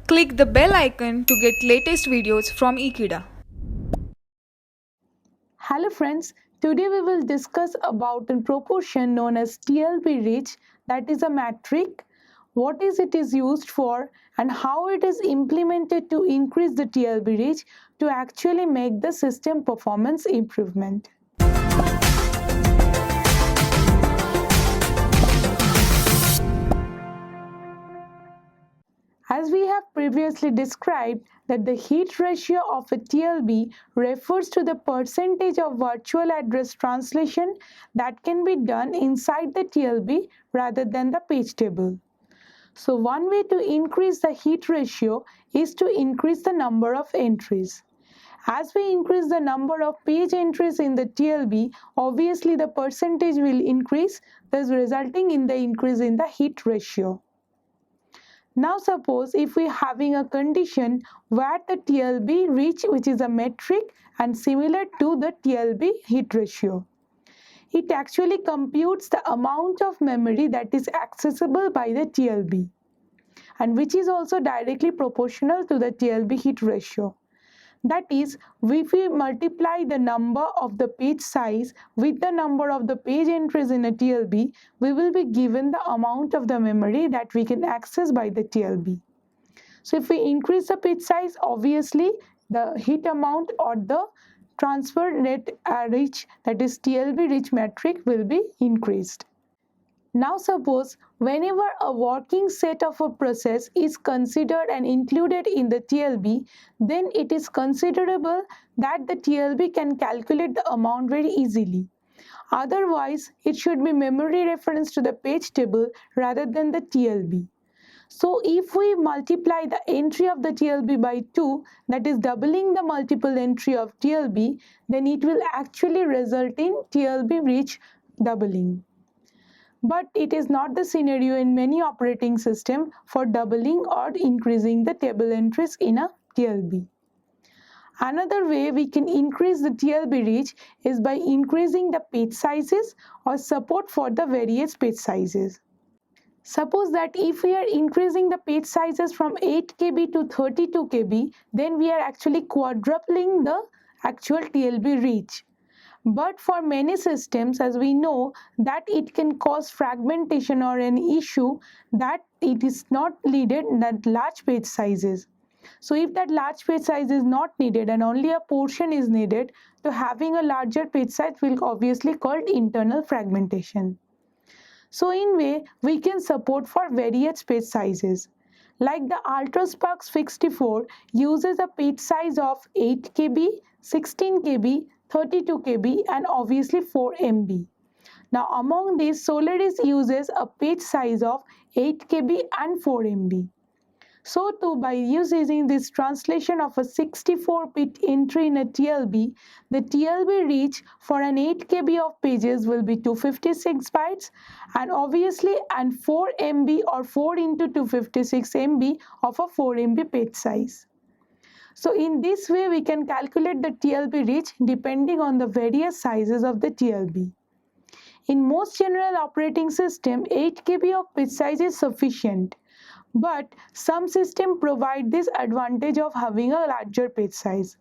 Click the bell icon to get latest videos from Ekeeda. Hello friends, today we will discuss about a proportion known as TLB Reach, that is a metric, what it is used for and how it is implemented to increase the TLB reach to actually make the system performance improvement. As we have previously described that the heat ratio of a TLB refers to the percentage of virtual address translation that can be done inside the TLB rather than the page table. So one way to increase the heat ratio is to increase the number of entries. As we increase the number of page entries in the TLB, obviously the percentage will increase, thus resulting in the increase in the heat ratio. Now suppose if we are having a condition where the TLB reach, which is a metric and similar to the TLB heat ratio. It actually computes the amount of memory that is accessible by the TLB and which is also directly proportional to the TLB heat ratio. That is, if we multiply the number of the page size with the number of the page entries in a TLB, we will be given the amount of the memory that we can access by the TLB. So if we increase the page size, obviously the heat amount or the transfer net reach, that is TLB reach metric, will be increased. Now suppose whenever a working set of a process is considered and included in the TLB, then it is considerable that the TLB can calculate the amount very easily. Otherwise, it should be memory reference to the page table rather than the TLB. So if we multiply the entry of the TLB by 2, that is doubling the multiple entry of TLB, then it will actually result in TLB reach doubling. But it is not the scenario in many operating systems for doubling or increasing the table entries in a TLB. Another way we can increase the TLB reach is by increasing the page sizes or support for the various page sizes. Suppose that if we are increasing the page sizes from 8 KB to 32 KB, then we are actually quadrupling the actual TLB reach. But for many systems, as we know, that it can cause fragmentation or an issue that it is not needed that large page sizes. So if that large page size is not needed and only a portion is needed, so having a larger page size will obviously called internal fragmentation. So in way, we can support for various page sizes. Like the UltraSparks 64 uses a page size of 8 KB, 16 KB, 32 KB and obviously 4 MB. Now among these, Solaris uses a page size of 8 KB and 4 MB. So too, by using this translation of a 64-bit entry in a TLB, the TLB reach for an 8 KB of pages will be 256 bytes and obviously 4 MB or 4 into 256 MB of a 4 MB page size. So in this way, we can calculate the TLB reach depending on the various sizes of the TLB. In most general operating systems, 8 KB of page size is sufficient. But some systems provide this advantage of having a larger page size.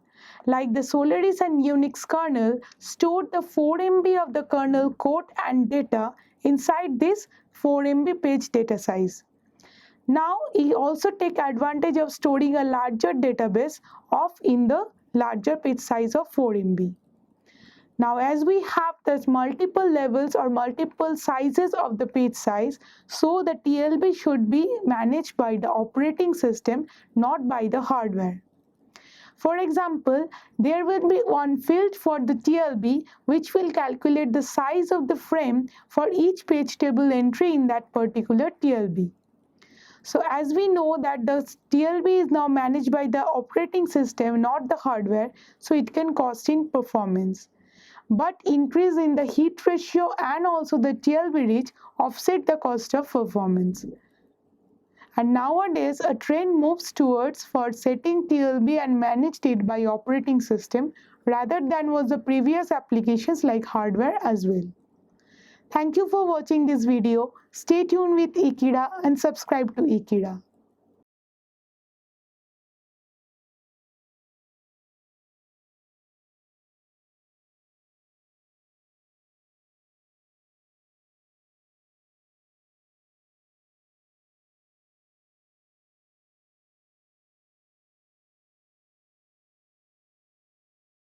Like the Solaris and Unix kernel stored the 4 MB of the kernel code and data inside this 4 MB page data size. Now, we also take advantage of storing a larger database in the larger page size of 4 MB. Now, as we have this multiple levels or multiple sizes of the page size, so the TLB should be managed by the operating system, not by the hardware. For example, there will be one field for the TLB which will calculate the size of the frame for each page table entry in that particular TLB. So as we know that the TLB is now managed by the operating system, not the hardware, so it can cost in performance. But increase in the heat ratio and also the TLB reach offset the cost of performance. And nowadays a trend moves towards for setting TLB and managed it by operating system rather than was the previous applications like hardware as well. Thank you for watching this video. Stay tuned with Ekeeda and subscribe to Ekeeda.